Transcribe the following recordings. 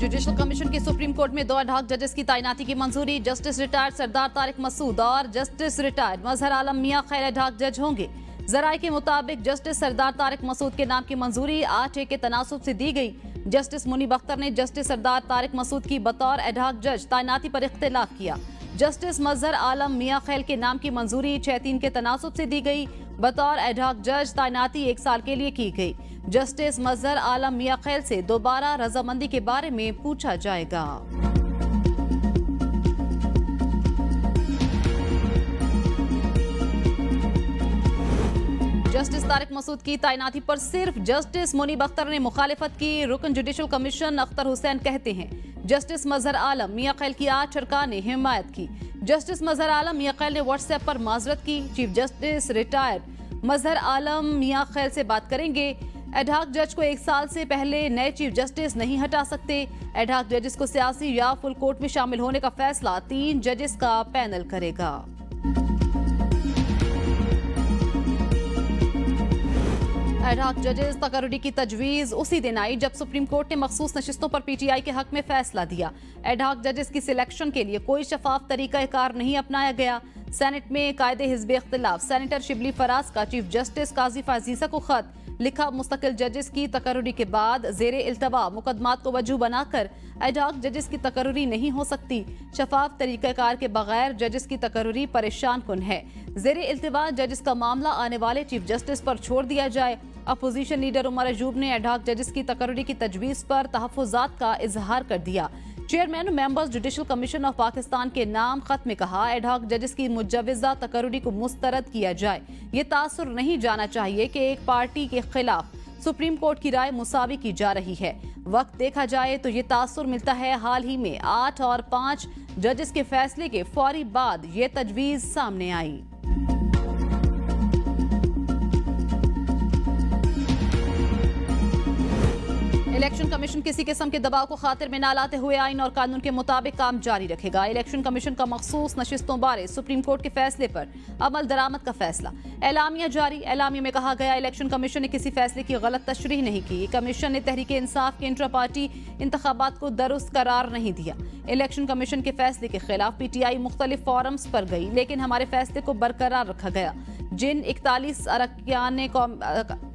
Judicial commission की supreme court में 2 ad hoc जजेस की तैनाती की मंजूरी। जस्टिस रिटायर्ड सरदार तारिक मसूद और जस्टिस रिटायर्ड मजहर आलम मियां खैर एडहॉक जज होंगे। जराये के मुताबिक जस्टिस सरदार तारिक मसूद के नाम की मंजूरी 8A के तनासुब से दी गई। जस्टिस मुनीब अख्तर ने जस्टिस सरदार तारिक मसूद की बतौर एडहॉक जज तैनाती पर इख्तिलाफ किया। जस्टिस मजहर आलम मियां खैल के नाम की मंजूरी 6-3 के तनासुब से दी गई। बतौर एडहॉक जज तैनाती 1 साल के लिए की गई। जस्टिस मजहर आलम मियां खैल से दोबारा रजामंदी के बारे में पूछा जाएगा। जस्टिस तारिक मसूद की तैनाती पर सिर्फ जस्टिस मुनीब अख्तर ने मुखालिफत की। रुकन जुडिशल कमीशन अख्तर हुसैन कहते हैं जस्टिस मजहर आलम मियां खैल की 8 अरकान ने हिमायत की। जस्टिस मजहर आलम मियां खैल ने व्हाट्सएप पर माजरत की। चीफ जस्टिस रिटायर्ड मजहर आलम मियां खैल से बात करेंगे। एडहॉक जज को 1 साल से पहले नए चीफ जस्टिस नहीं हटा सकते। एडहॉक जजेस को सियासी या फुल कोर्ट में शामिल होने का फैसला 3 जजेस का पैनल करेगा। एडहॉक जजेस तकर्री की तजवीज उसी दिन आई जब सुप्रीम कोर्ट ने मखसूस नशिस्तों पर PTI के हक में फैसला दिया। एडहॉक जजेस की सिलेक्शन के लिए कोई शफाफ तरीकाकार नहीं अपनाया गया। सेनेट में कायदे हिज़्ब इख्तिलाफ सेनेटर शिबली फराज का चीफ जस्टिस काजी फाजीसा को खत लिखा। मुस्तकिल जजेस की तकर्री के बाद ज़ेरे इल्तवा मुकदमात को वजह बनाकर एडहॉक जजेस की तकर्री नहीं हो सकती। शफाफ तरीकाकार के बगैर जजेस की तकर्री परेशान कुन है। ज़ेरे इल्तवा जजेस का मामला आने वाले चीफ जस्टिस पर छोड़ दिया जाए। अपोजिशन लीडर उमर अयूब ने एडहॉक जजेस की तकर्री की तजवीज़ पर तहफ़्फ़ुज़ात का इजहार कर दिया। Chairman members judicial commission of Pakistan के नाम खत में कहा एडहॉक जजेस की मुजव्वज़ा तकर्री को मुस्तरद किया जाए। ये तासुर नहीं जाना चाहिए कि एक पार्टी के खिलाफ सुप्रीम कोर्ट की राय मुसावी की जा रही है। वक्त देखा जाए तो ये तासुर मिलता है। हाल ही में 8 और 5 जजेस के फैसले के फौरी बाद ये तजवीज़ सामने आई। इलेक्शन कमीशन किसी किस्म के दबाव को खातिर में न लाते हुए आइन और कानून के मुताबिक काम जारी रखेगा। इलेक्शन कमीशन का मखसूस नशिस्तों बारे सुप्रीम कोर्ट के फैसले पर अमल दरामद का फैसला। एलामिया जारी। एलामिया में कहा गया इलेक्शन कमीशन ने किसी फैसले की गलत तशरीह नहीं की। कमीशन ने तहरीक इंसाफ के इंट्रा पार्टी इंतखाबात को दुरुस्त करार नहीं दिया। इलेक्शन कमीशन के फैसले के खिलाफ PTI मुख्तलिफ फोरम्स पर गई लेकिन हमारे फैसले को बरकरार रखा गया। जिन 41 अरकान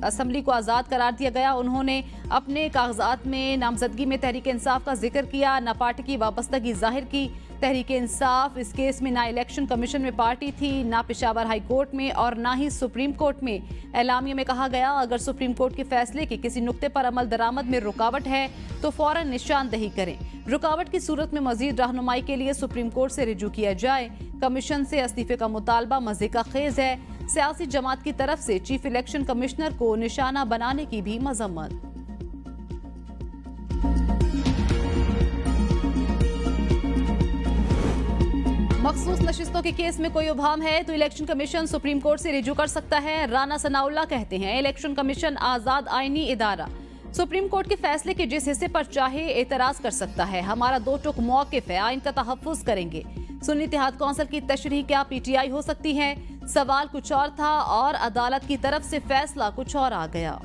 असम्बली को आज़ाद करार दिया गया उन्होंने अपने कागजात में नामजदगी में तहरीक इंसाफ का जिक्र किया, न पार्टी की वाबस्तगी जाहिर की। तहरीक इंसाफ इस केस में ना इलेक्शन कमीशन में पार्टी थी, ना पेशावर हाई कोर्ट में और ना ही सुप्रीम कोर्ट में। एलामिया में कहा गया अगर सुप्रीम कोर्ट के फैसले के किसी नुक्ते पर अमल दरामद में रुकावट है तो फौरन निशानदही करें। रुकावट की सूरत में मजीद रहनुमाई के लिए सुप्रीम कोर्ट से रिजू किया जाए। कमीशन से इस्तीफे का मुतालबा मज़े का खेज है। सियासी जमात की तरफ से चीफ इलेक्शन कमिश्नर को निशाना बनाने की भी मजम्मत। मखसूस नशिस्तों के केस में कोई उभाम है तो इलेक्शन कमीशन सुप्रीम कोर्ट से रिजू कर सकता है। राना सनाउल्लाह कहते हैं इलेक्शन कमीशन आजाद आईनी इदारा सुप्रीम कोर्ट के फैसले के जिस हिस्से पर चाहे एतराज कर सकता है। हमारा 2 टुक मौक़िफ़ है, आइन का तहफ़्फ़ुज़ करेंगे। सुन्नी इत्तेहाद कौंसिल की तशरीह क्या PTI हो सकती है? सवाल कुछ और था और अदालत की तरफ से फैसला कुछ और आ गया।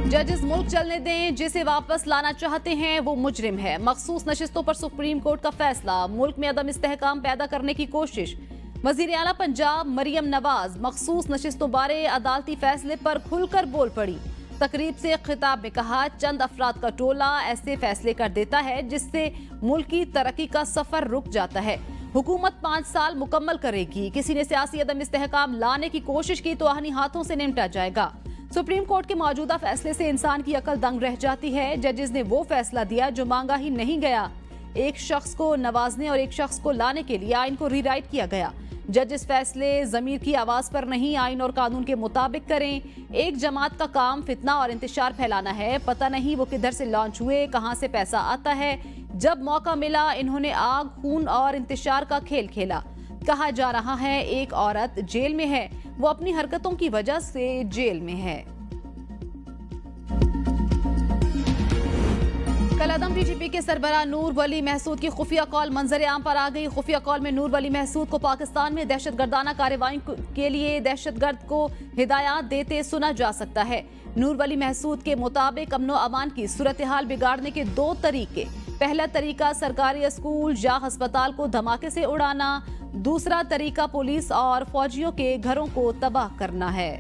जजेस मुल्क चलने दें, जिसे वापस लाना चाहते हैं वो मुजरिम है। मखसूस नशिस्तों पर सुप्रीम कोर्ट का फैसला। मुल्क में अदम इस्तेहकाम पैदा करने की कोशिश। वज़ीर आला पंजाब मरियम नवाज मखसूस नशिस्तों बारे अदालती फैसले पर खुलकर बोल पड़ी। तकरीब से खिताब में कहा चंद अफराद का टोला ऐसे फैसले कर देता है जिससे मुल्क की तरक्की का सफर रुक जाता है। हुकूमत 5 साल मुकम्मल करेगी। किसी ने सियासी अदम इस्तेहकाम लाने की कोशिश की तो आहनी हाथों से निपटा जाएगा। सुप्रीम कोर्ट के मौजूदा फैसले से इंसान की अकल दंग रह जाती है। जजेस ने वो फैसला दिया जो मांगा ही नहीं गया। एक शख्स को नवाजने और एक शख्स को लाने के लिए आइन को रीराइट किया गया। जजेस फैसले जमीर की आवाज पर नहीं आइन और कानून के मुताबिक करें। एक जमात का काम फितना और इंतशार फैलाना है। पता नहीं वो किधर से लॉन्च हुए, कहां से पैसा आता है। जब मौका मिला इन्होंने आग, खून और इंतशार का खेल खेला। कहा जा रहा है एक औरत जेल में है, वो अपनी हरकतों की वजह से जेल में है। कलअदम डीजीपी के सरबराह नूर वली महसूद की खुफिया कॉल मंजर आम पर आ गई। खुफिया कॉल में नूर वली महसूद को पाकिस्तान में दहशतगर्दाना कार्रवाई के लिए दहशतगर्द को हिदायत देते सुना जा सकता है। नूर वली महसूद के मुताबिक अमनो अमान की सूरत हाल बिगाड़ने के 2 तरीके। पहला तरीका सरकारी स्कूल या अस्पताल को धमाके से उड़ाना, दूसरा तरीका पुलिस और फौजियों के घरों को तबाह करना है।